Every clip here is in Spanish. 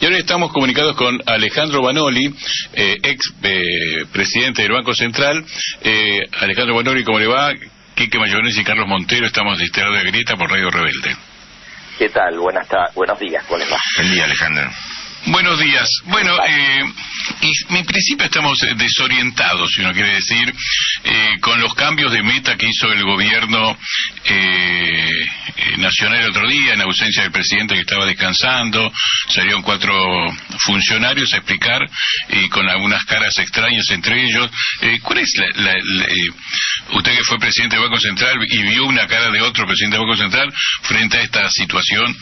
Y ahora estamos comunicados con Alejandro Vanoli, ex presidente del Banco Central. Alejandro Vanoli, ¿cómo le va? Quique Mayonesi y Carlos Montero, estamos de este lado de Grieta por Radio Rebelde. ¿Qué tal? Buenos días, ¿cómo les va? Buen día, Alejandro. Buenos días. Bueno, en principio estamos desorientados, si uno quiere decir, con los cambios de meta que hizo el gobierno nacional el otro día, en ausencia del presidente que estaba descansando. Salieron 4 funcionarios a explicar, con algunas caras extrañas entre ellos. ¿Cuál es usted que fue presidente del Banco Central y vio una cara de otro presidente del Banco Central frente a esta situación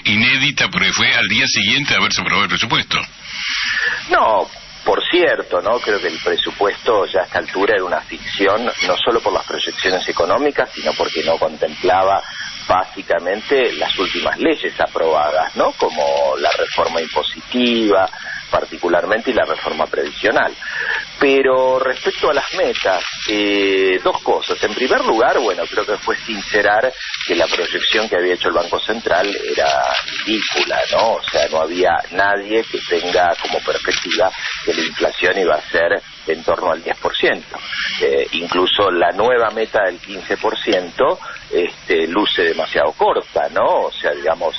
inédita, porque fue al día siguiente de haberse aprobado el presupuesto? No, por cierto, ¿no? Creo que el presupuesto ya a esta altura era una ficción, no solo por las proyecciones económicas, sino porque no contemplaba básicamente las últimas leyes aprobadas, ¿no? Como la reforma impositiva, particularmente, y la reforma previsional. Pero respecto a las metas, 2 cosas. En primer lugar, bueno, creo que fue sincerar que la proyección que había hecho el Banco Central era ridícula, ¿no? O sea, no había nadie que tenga como perspectiva que la inflación iba a ser en torno al 10%. Incluso la nueva meta del 15% luce demasiado corta, ¿no? O sea, digamos,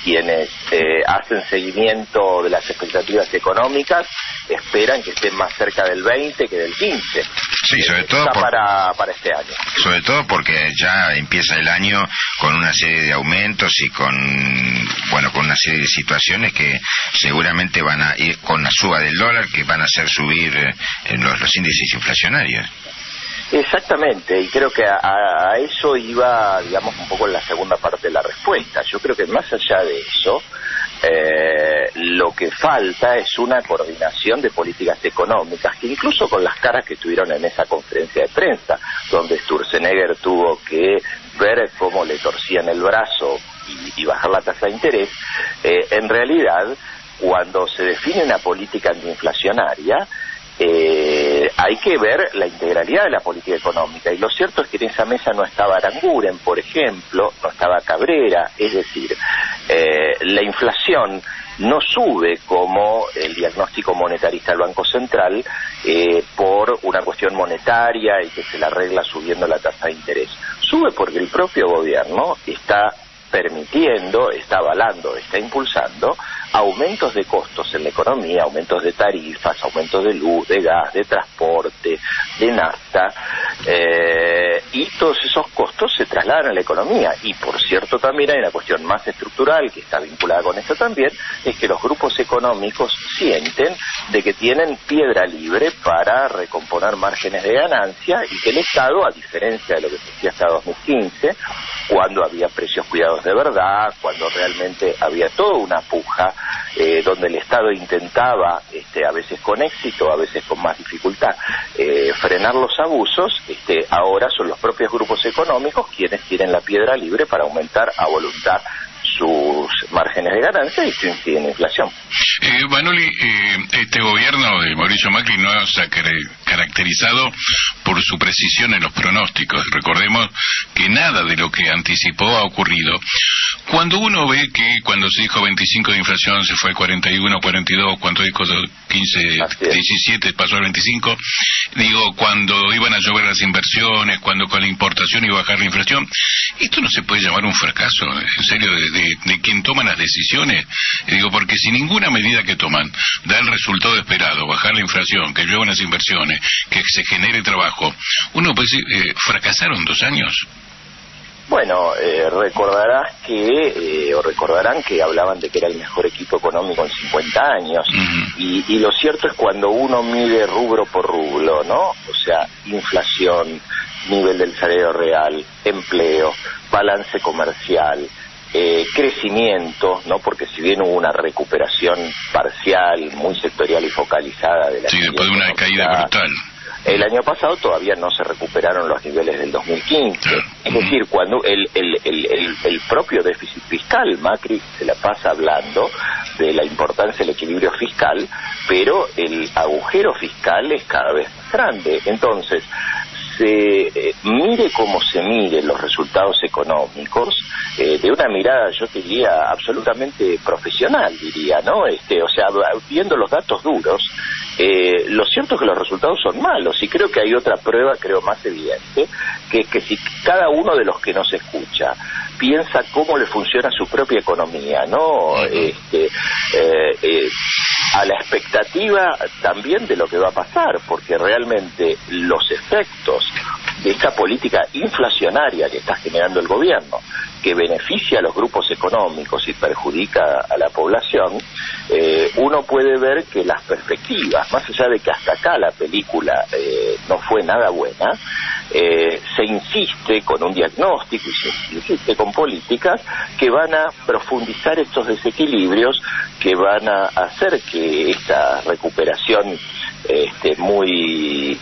quienes hacen seguimiento de las expectativas económicas esperan que estén más cerca del 20 que del 15. Sí, sobre todo para este año. Sobre todo porque ya empieza el año con una serie de aumentos y con una serie de situaciones que seguramente van a ir con la suba del dólar, que van a hacer subir los índices inflacionarios. Exactamente, y creo que a eso iba, digamos, un poco en la segunda parte de la respuesta. Yo creo que más allá de eso, lo que falta es una coordinación de políticas económicas, que incluso con las caras que tuvieron en esa conferencia de prensa, donde Sturzenegger tuvo que ver cómo le torcían el brazo y bajar la tasa de interés, en realidad, cuando se define una política antiinflacionaria, hay que ver la integralidad de la política económica, y lo cierto es que en esa mesa no estaba Aranguren, por ejemplo, no estaba Cabrera. Es decir, la inflación no sube como el diagnóstico monetarista del Banco Central por una cuestión monetaria y que se la arregla subiendo la tasa de interés. Sube porque el propio gobierno está permitiendo, está avalando, está impulsando aumentos de costos en la economía, aumentos de tarifas, aumentos de luz, de gas, de transporte, de nafta, y todos esos costos se trasladan a la economía. Y por cierto, también hay una cuestión más estructural que está vinculada con esto también, es que los grupos económicos sienten de que tienen piedra libre para recomponer márgenes de ganancia, y que el Estado, a diferencia de lo que se hacía hasta 2015, cuando había precios cuidados de verdad, cuando realmente había toda una puja, donde el Estado intentaba, a veces con éxito, a veces con más dificultad, frenar los abusos, ahora son los propios grupos económicos quienes tienen la piedra libre para aumentar a voluntad sus márgenes de ganancia, y esto incide en la inflación. Vanoli, este gobierno de Mauricio Macri no se ha caracterizado por su precisión en los pronósticos. Recordemos que nada de lo que anticipó ha ocurrido. Cuando uno ve que cuando se dijo 25 de inflación se fue 41, 42, cuando dijo 15, 17 pasó al 25, cuando iban a llover las inversiones, cuando con la importación iba a bajar la inflación, esto no se puede llamar un fracaso, en serio, de quien toma las decisiones. Porque si ninguna medida que toman da el resultado esperado, bajar la inflación, que lluevan las inversiones, que se genere trabajo, uno puede decir, fracasaron 2 años. Bueno, recordarán que hablaban de que era el mejor equipo económico en 50 años, y lo cierto es cuando uno mide rubro por rubro, ¿no? O sea, inflación, nivel del salario real, empleo, balance comercial, crecimiento, ¿no? Porque si bien hubo una recuperación parcial, muy sectorial y focalizada de la... Sí, después de una caída brutal. El año pasado todavía no se recuperaron los niveles del 2015. Es decir, cuando el propio déficit fiscal, Macri se la pasa hablando de la importancia del equilibrio fiscal, pero el agujero fiscal es cada vez más grande. Entonces, mire cómo se miren los resultados económicos, de una mirada, yo diría, absolutamente profesional, diría, ¿no? O sea, viendo los datos duros, lo cierto es que los resultados son malos, y creo que hay otra prueba, creo más evidente, que es que si cada uno de los que nos escucha piensa cómo le funciona su propia economía, ¿no? A la expectativa también de lo que va a pasar, porque realmente los efectos de esta política inflacionaria que está generando el gobierno, que beneficia a los grupos económicos y perjudica a la población, uno puede ver que las perspectivas, más allá de que hasta acá la película no fue nada buena, se insiste con un diagnóstico y se insiste con políticas que van a profundizar estos desequilibrios, que van a hacer que esta recuperación muy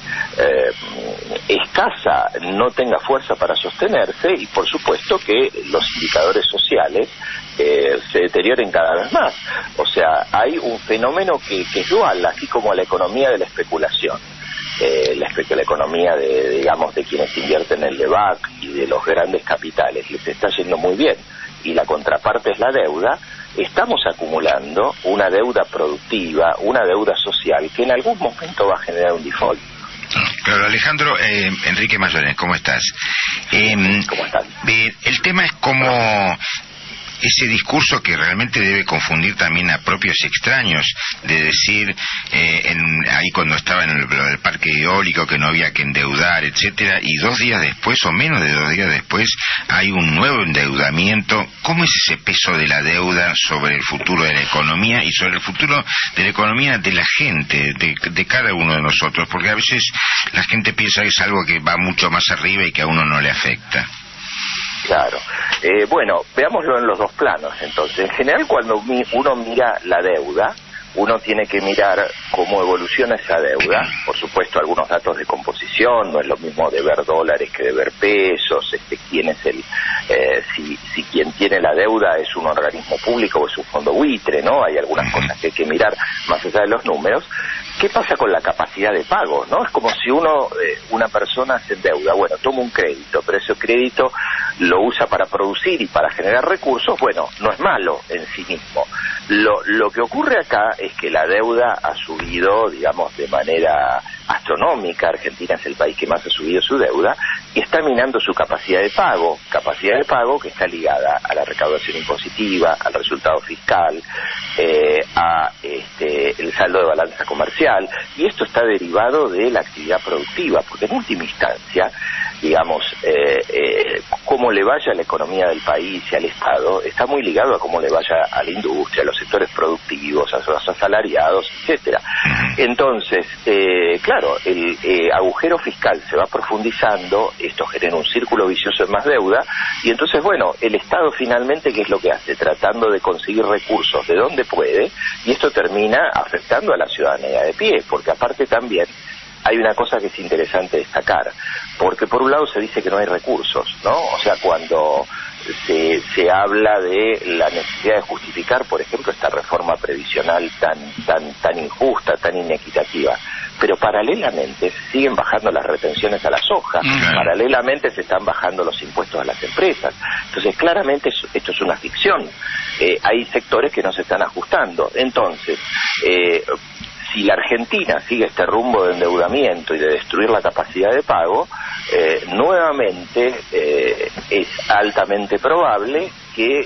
escasa no tenga fuerza para sostenerse, y por supuesto que los indicadores sociales se deterioren cada vez más. O sea, hay un fenómeno que es dual, así como la economía de la especulación. La economía de quienes invierten en el LEVAC y de los grandes capitales les está yendo muy bien, y la contraparte es la deuda. Estamos acumulando una deuda productiva, una deuda social, que en algún momento va a generar un default. Claro, Alejandro, Enrique Mayones, ¿cómo estás? ¿Cómo estás? El tema es cómo ese discurso que realmente debe confundir también a propios extraños, de decir, ahí cuando estaba en lo del parque eólico, que no había que endeudar, etcétera, y 2 días después, o menos de 2 días después, hay un nuevo endeudamiento. ¿Cómo es ese peso de la deuda sobre el futuro de la economía y sobre el futuro de la economía de la gente, de cada uno de nosotros? Porque a veces la gente piensa que es algo que va mucho más arriba y que a uno no le afecta. Claro. Bueno, veámoslo en los dos planos. Entonces, en general, cuando uno mira la deuda, uno tiene que mirar cómo evoluciona esa deuda. Por supuesto, algunos datos de composición, no es lo mismo de ver dólares que de ver pesos, quién es si quien tiene la deuda es un organismo público o es un fondo buitre, ¿no? Hay algunas cosas que hay que mirar más allá de los números. ¿Qué pasa con la capacidad de pago, no? Es como si una persona se endeuda, bueno, toma un crédito, pero ese crédito lo usa para producir y para generar recursos. Bueno, no es malo en sí mismo. Lo que ocurre acá es que la deuda ha subido, digamos, de manera astronómica. Argentina es el país que más ha subido su deuda y está minando su capacidad de pago que está ligada a la recaudación impositiva, al resultado fiscal, a el saldo de balanza comercial, y esto está derivado de la actividad productiva, porque en última instancia, digamos, cómo le vaya a la economía del país y al Estado está muy ligado a cómo le vaya a la industria, a los sectores productivos, a los asalariados, etcétera. Entonces, claro, el agujero fiscal se va profundizando, esto genera un círculo vicioso de más deuda, y entonces, bueno, el Estado finalmente, ¿qué es lo que hace? Tratando de conseguir recursos de donde puede, y esto termina afectando a la ciudadanía de pie, porque aparte también hay una cosa que es interesante destacar, porque por un lado se dice que no hay recursos, ¿no? O sea, cuando se habla de la necesidad de justificar, por ejemplo, esta reforma previsional tan injusta, tan inequitativa, pero paralelamente se siguen bajando las retenciones a la soja, paralelamente se están bajando los impuestos a las empresas. Entonces, claramente esto es una ficción. Hay sectores que no se están ajustando. Entonces, si la Argentina sigue este rumbo de endeudamiento y de destruir la capacidad de pago, nuevamente es altamente probable que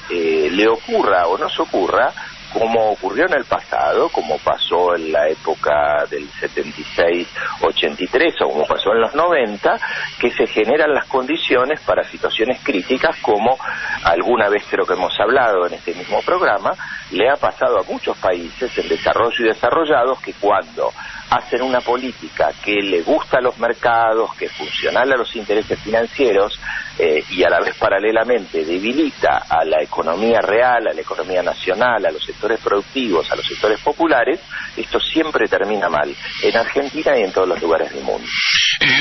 le ocurra o nos ocurra como ocurrió en el pasado, como pasó en la época del 76-83 o como pasó en los 90, que se generan las condiciones para situaciones críticas, como alguna vez creo que hemos hablado en este mismo programa, le ha pasado a muchos países en desarrollo y desarrollados, que cuando hacen una política que le gusta a los mercados, que es funcional a los intereses financieros, y a la vez paralelamente debilita a la economía real, a la economía nacional, a los sectores productivos, a los sectores populares, esto siempre termina mal, en Argentina y en todos los lugares del mundo.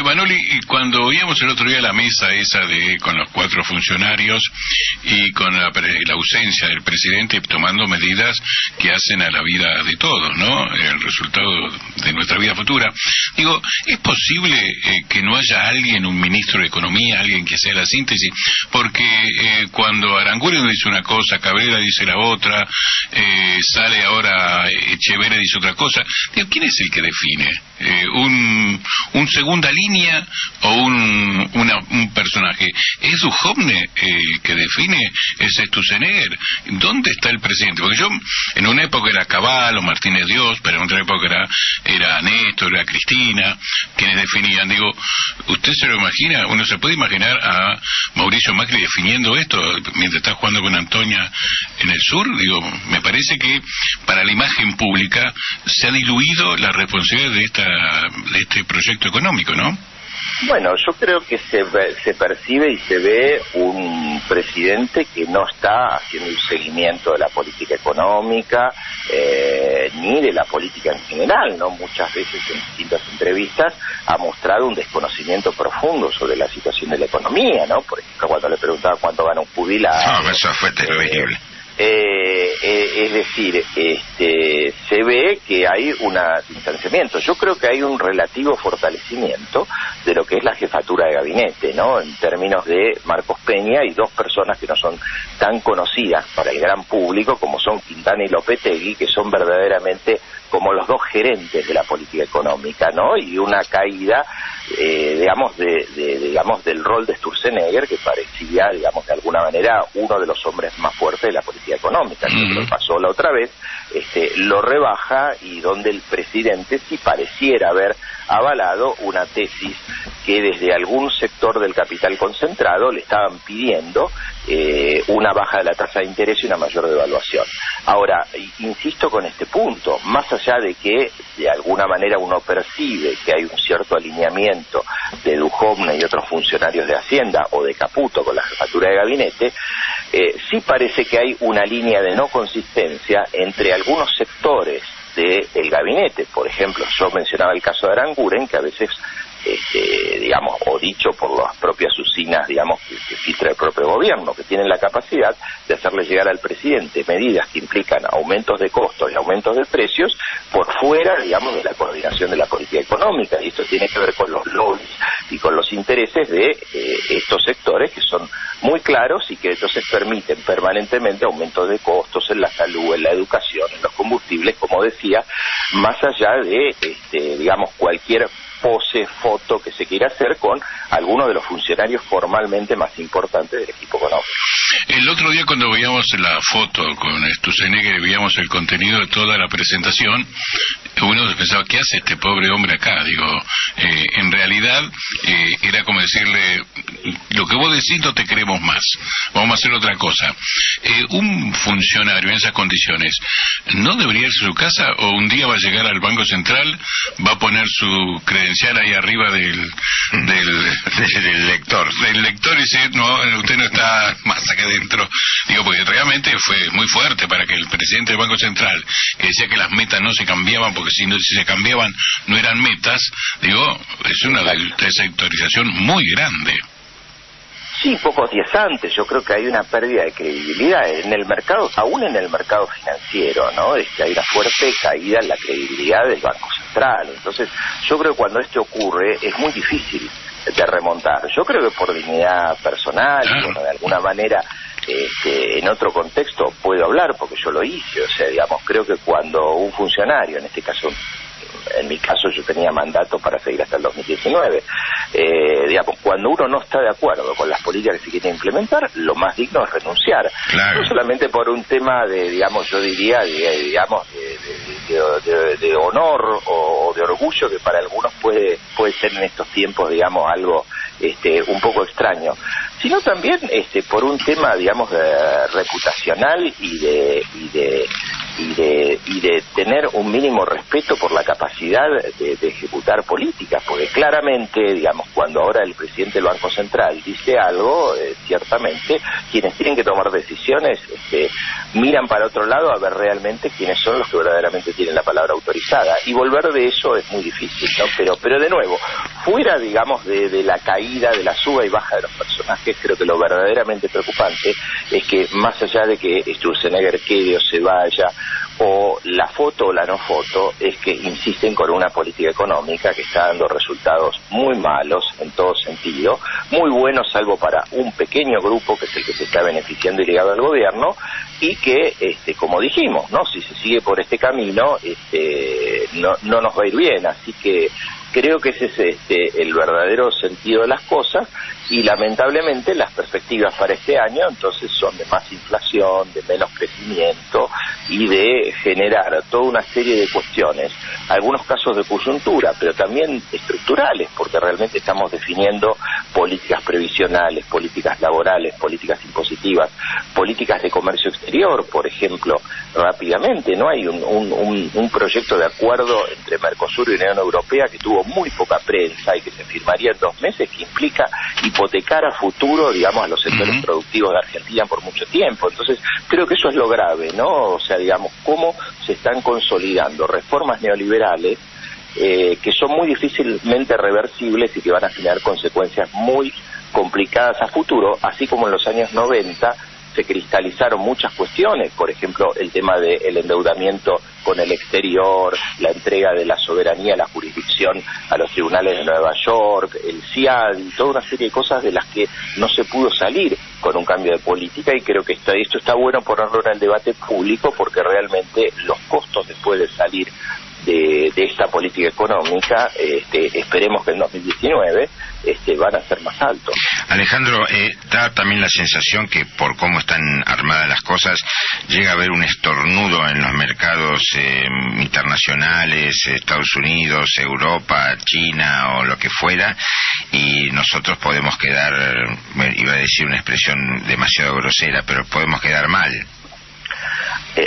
Vanoli, cuando oíamos el otro día la mesa esa con los 4 funcionarios y con la ausencia del presidente tomando medidas que hacen a la vida de todos, ¿no? El resultado de nuestra vida futura. Digo, ¿es posible que no haya alguien, un ministro de Economía, alguien que sea la síntesis? Porque cuando Aranguren dice una cosa, Cabrera dice la otra, sale ahora Echeverría dice otra cosa. Digo, ¿quién es el que define? ¿Un segunda línea o un personaje? ¿Es Duhovne el que define? ¿Es Sturzenegger? ¿Dónde está el presidente? Porque yo, en una época era Cavallo, Martínez Dios, pero en otra época era Néstor, era Cristina, quienes definían. Digo, ¿usted se lo imagina? ¿Uno se puede imaginar a Mauricio Macri definiendo esto mientras está jugando con Antonia en el sur? Digo, me parece que para la imagen pública se ha diluido la responsabilidad de este proyecto económico, ¿no? Bueno, yo creo que se percibe y se ve un presidente que no está haciendo un seguimiento de la política económica, ni de la política en general, ¿no? Muchas veces en distintas entrevistas ha mostrado un desconocimiento profundo sobre la situación de la economía, ¿no? Por ejemplo, cuando le preguntaba cuánto gana un jubilado. No, eso fue terrible. Es decir, se ve que hay un distanciamiento. Yo creo que hay un relativo fortalecimiento de lo que es la jefatura de gabinete, ¿no? En términos de Marcos Peña y dos personas que no son tan conocidas para el gran público como son Quintana y Lopetegui, que son verdaderamente como los dos gerentes de la política económica, ¿no? Y una caída, digamos del rol de Sturzenegger, que parecía, digamos, de alguna manera uno de los hombres más fuertes de la política económica. Que lo pasó la otra vez, lo rebaja, y donde el presidente sí pareciera haber avalado una tesis que desde algún sector del capital concentrado le estaban pidiendo una baja de la tasa de interés y una mayor devaluación. Ahora, insisto con este punto, más allá de que de alguna manera uno percibe que hay un cierto alineamiento de Duhovne y otros funcionarios de Hacienda o de Caputo con la jefatura de gabinete, sí parece que hay una línea de no consistencia entre algunos sectores del gabinete. Por ejemplo, yo mencionaba el caso de Aranguren, que a veces, digamos, o dicho por las propias usinas, digamos, que filtra el propio gobierno, que tienen la capacidad de hacerle llegar al presidente medidas que implican aumentos de costos y aumentos de precios por fuera, digamos, de la coordinación de la política económica, y esto tiene que ver con los lobbies y con los intereses de estos sectores que son muy claros y que entonces permiten permanentemente aumentos de costos en la salud, en la educación, en los combustibles, como decía, más allá de, digamos, cualquier pose, foto que se quiera hacer con algunos de los funcionarios formalmente más importantes del equipo económico. El otro día, cuando veíamos la foto con Sturzenegger, veíamos el contenido de toda la presentación, uno pensaba, ¿qué hace este pobre hombre acá? Digo, en realidad era como decirle, lo que vos decís no te queremos más, vamos a hacer otra cosa. Un funcionario en esas condiciones no debería irse a su casa, o un día va a llegar al Banco Central, va a poner su credencial ahí arriba del lector. Del lector, y dice, no, usted no está más acá adentro. Digo, porque realmente fue muy fuerte para que el presidente del Banco Central, que decía que las metas no se cambiaban, porque si se cambiaban no eran metas, digo, es una desautorización muy grande. Sí, pocos días antes, yo creo que hay una pérdida de credibilidad en el mercado, aún en el mercado financiero, ¿no? Hay una fuerte caída en la credibilidad del Banco Central. Entonces, yo creo que cuando esto ocurre es muy difícil de remontar. Yo creo que por dignidad personal, y bueno, de alguna manera, en otro contexto puedo hablar, porque yo lo hice, o sea, digamos, creo que cuando un funcionario, en este caso, en mi caso yo tenía mandato para seguir hasta el 2019, digamos, cuando uno no está de acuerdo con las políticas que se quieren implementar, lo más digno es renunciar. Claro. No solamente por un tema de, digamos, yo diría, de honor o de orgullo, que para algunos puede ser en estos tiempos, digamos, algo un poco extraño, sino también por un tema, digamos, reputacional y de tener un mínimo respeto por la capacidad de ejecutar políticas, porque claramente, digamos, cuando ahora el presidente del Banco Central dice algo, ciertamente quienes tienen que tomar decisiones miran para otro lado a ver realmente quiénes son los que verdaderamente tienen la palabra autorizada, y volver de eso es muy difícil, ¿no? Pero de nuevo, fuera, digamos, de la caída, de la suba y baja de los personajes, creo que lo verdaderamente preocupante es que, más allá de que Sturzenegger quede o se vaya, o la foto o la no foto es que insisten con una política económica que está dando resultados muy malos en todo sentido, muy buenos salvo para un pequeño grupo que es el que se está beneficiando y ligado al gobierno, y que, como dijimos, ¿no? Si se sigue por este camino, no nos va a ir bien, así que creo que ese es el verdadero sentido de las cosas, y lamentablemente las perspectivas para este año entonces son de más inflación, de menos crecimiento y de generar toda una serie de cuestiones, algunos casos de coyuntura, pero también estructurales, porque realmente estamos definiendo políticas previsionales, políticas laborales, políticas impositivas, políticas de comercio exterior, por ejemplo, rápidamente, ¿no? Hay un proyecto de acuerdo entre Mercosur y Unión Europea que tuvo muy poca prensa y que se firmaría en 2 meses, que implica hipotecar a futuro, digamos, a los sectores productivos de Argentina por mucho tiempo. Entonces, creo que eso es lo grave, ¿no? O sea, digamos, cómo se están consolidando reformas neoliberales que son muy difícilmente reversibles y que van a generar consecuencias muy complicadas a futuro, así como en los años 90 se cristalizaron muchas cuestiones, por ejemplo, el tema del endeudamiento con el exterior, la entrega de la soberanía, la jurisdicción a los tribunales de Nueva York, el CIAD, y toda una serie de cosas de las que no se pudo salir con un cambio de política, y creo que esto está bueno ponerlo en el debate público, porque realmente los costos después de salir de esta política económica, esperemos que en 2019 van a ser más altos. Alejandro, da también la sensación que por cómo están armadas las cosas llega a haber un estornudo en los mercados internacionales, Estados Unidos, Europa, China o lo que fuera, y nosotros podemos quedar, iba a decir una expresión demasiado grosera, pero podemos quedar mal.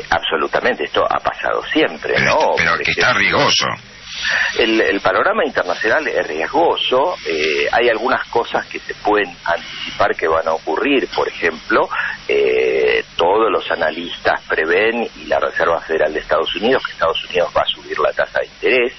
Absolutamente, esto ha pasado siempre, ¿no? Pero que está riesgoso. El panorama internacional es riesgoso, hay algunas cosas que se pueden anticipar que van a ocurrir, por ejemplo, todos los analistas prevén, y la Reserva Federal de Estados Unidos, que Estados Unidos va a subir la tasa de interés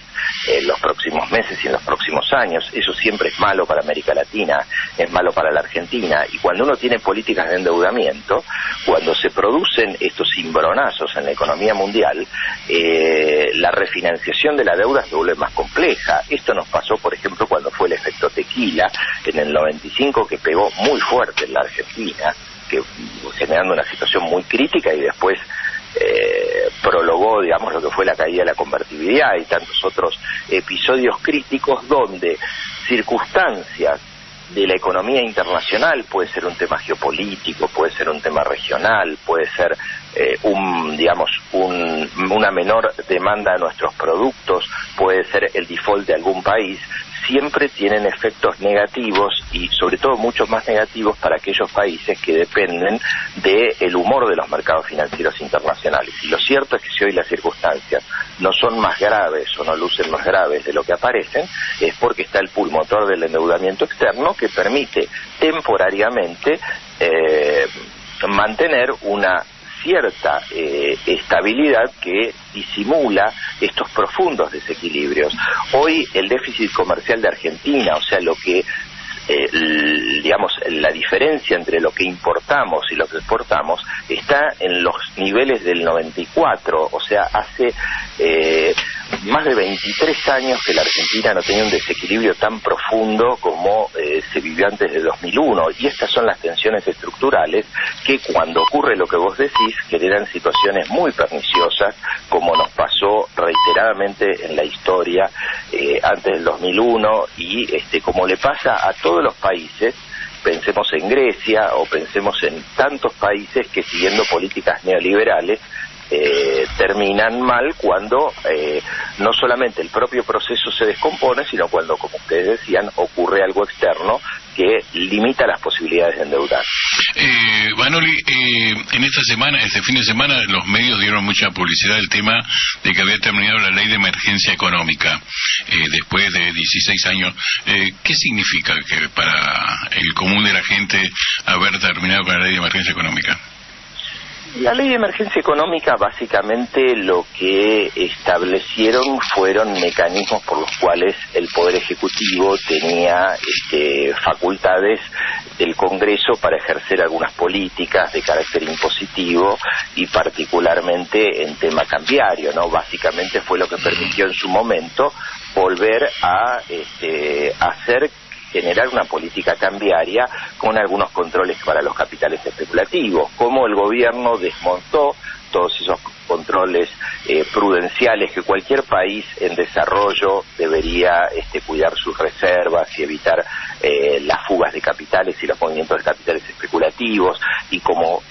en los próximos meses y en los próximos años. Eso siempre es malo para América Latina, es malo para la Argentina, y cuando uno tiene políticas de endeudamiento, cuando se producen estos cimbronazos en la economía mundial, la refinanciación de la deuda se vuelve más compleja. Esto nos pasó, por ejemplo, cuando fue el efecto tequila en el 95, que pegó muy fuerte en la Argentina, que generando una situación muy crítica, y después prologó, digamos, lo que fue la caída de la convertibilidad y tantos otros episodios críticos donde circunstancias de la economía internacional, puede ser un tema geopolítico, puede ser un tema regional, puede ser una menor demanda de nuestros productos, puede ser el default de algún país, siempre tienen efectos negativos, y sobre todo mucho más negativos para aquellos países que dependen del humor de los mercados financieros internacionales. Y lo cierto es que si hoy las circunstancias no son más graves o no lucen más graves de lo que aparecen, es porque está el pulmotor del endeudamiento externo, que permite temporariamente mantener una cierta estabilidad que disimula estos profundos desequilibrios. Hoy el déficit comercial de Argentina, o sea, lo que la diferencia entre lo que importamos y lo que exportamos, está en los niveles del 94, o sea, hace más de 23 años que la Argentina no tenía un desequilibrio tan profundo como se vivió antes de 2001, y estas son las tensiones estructurales que, cuando ocurre lo que vos decís, generan situaciones muy perniciosas, como nos pasó reiteradamente en la historia antes del 2001, y como le pasa a todos los países. Pensemos en Grecia o pensemos en tantos países que, siguiendo políticas neoliberales, terminan mal cuando no solamente el propio proceso se descompone, sino cuando, como ustedes decían, ocurre algo externo que limita las posibilidades de endeudar. Vanoli, en esta semana, este fin de semana, los medios dieron mucha publicidad del tema de que había terminado la ley de emergencia económica después de 16 años. ¿Qué significa que para el común de la gente haber terminado con la ley de emergencia económica? La ley de emergencia económica básicamente lo que establecieron fueron mecanismos por los cuales el Poder Ejecutivo tenía facultades del Congreso para ejercer algunas políticas de carácter impositivo y particularmente en tema cambiario, ¿no? Básicamente fue lo que permitió en su momento volver a generar una política cambiaria con algunos controles para los capitales especulativos. Como el gobierno desmontó todos esos controles prudenciales que cualquier país en desarrollo debería cuidar sus reservas y evitar las fugas de capitales y los movimientos de capitales especulativos, y como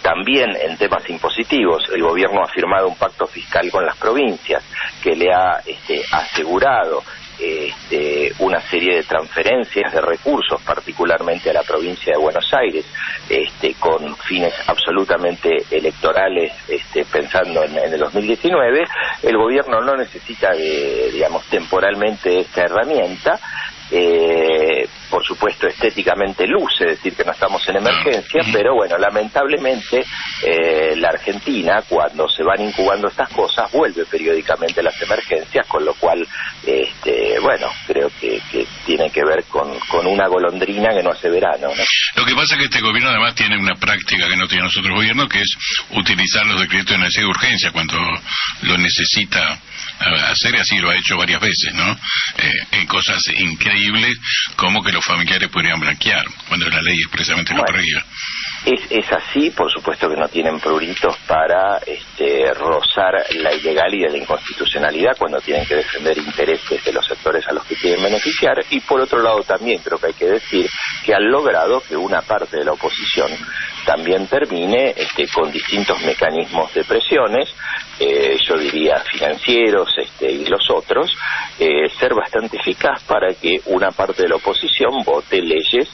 también en temas impositivos el gobierno ha firmado un pacto fiscal con las provincias que le ha asegurado una serie de transferencias de recursos, particularmente a la provincia de Buenos Aires, con fines absolutamente electorales, pensando en el 2019, el gobierno no necesita temporalmente esta herramienta. Por supuesto estéticamente luce decir que no estamos en emergencia, pero bueno, lamentablemente la Argentina, cuando se van incubando estas cosas, vuelve periódicamente a las emergencias, con lo cual creo que tiene que ver con una golondrina que no hace verano, ¿no? Lo que pasa es que este gobierno además tiene una práctica que no tienen los otros gobiernos, que es utilizar los decretos de necesidad de urgencia cuando lo necesita hacer, y así lo ha hecho varias veces, ¿no? En cosas increíbles, como que los familiares podrían blanquear, cuando la ley expresamente lo prohíbe. Es así, por supuesto que no tienen pruritos para rozar la ilegalidad y la inconstitucionalidad cuando tienen que defender intereses de los sectores a los que quieren beneficiar, y por otro lado también creo que hay que decir que han logrado que una parte de la oposición también termine con distintos mecanismos de presiones, yo diría financieros y los otros, ser bastante eficaz para que una parte de la oposición vote leyes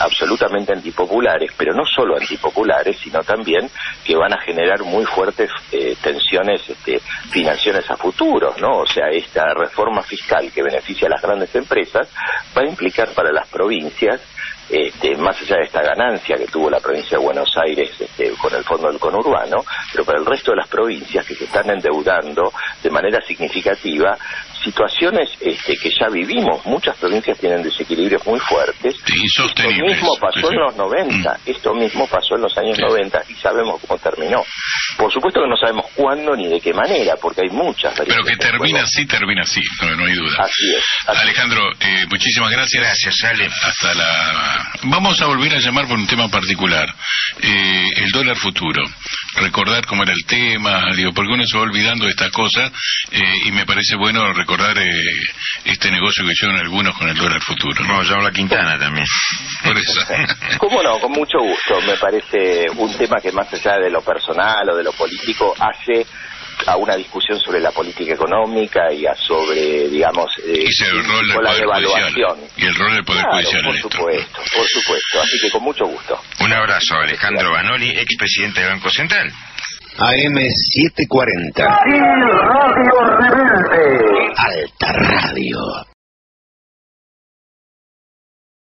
absolutamente antipopulares, pero no solo antipopulares, sino también que van a generar muy fuertes tensiones financieras a futuro, ¿no? O sea, esta reforma fiscal que beneficia a las grandes empresas va a implicar para las provincias, más allá de esta ganancia que tuvo la provincia de Buenos Aires con el fondo del conurbano, pero para el resto de las provincias que se están endeudando de manera significativa, situaciones que ya vivimos. Muchas provincias tienen desequilibrios muy fuertes. Esto mismo pasó en los 90, esto mismo pasó en los años 90 y sabemos cómo terminó. Por supuesto que no sabemos cuándo ni de qué manera, porque hay muchas variables. Pero que termina así, no hay duda. Así es. Alejandro, muchísimas gracias. Gracias, Ale. Hasta la... Vamos a volver a llamar por un tema particular, el dólar futuro. Recordar cómo era el tema, porque uno se va olvidando de estas cosas, y me parece bueno recordar este negocio que hicieron algunos con el dólar futuro, ¿no? Vamos a hablar Quintana también. Por eso. ¿Cómo no? Con mucho gusto. Me parece un tema que más allá de lo personal o de lo político hace a una discusión sobre la política económica y sobre, digamos, la devaluación. Y el rol del Poder Judicial en esto. Por supuesto. Así que con mucho gusto. Un abrazo, Alejandro Banoli, expresidente del Banco Central. AM 740. Radio Rebelde. Alta Radio.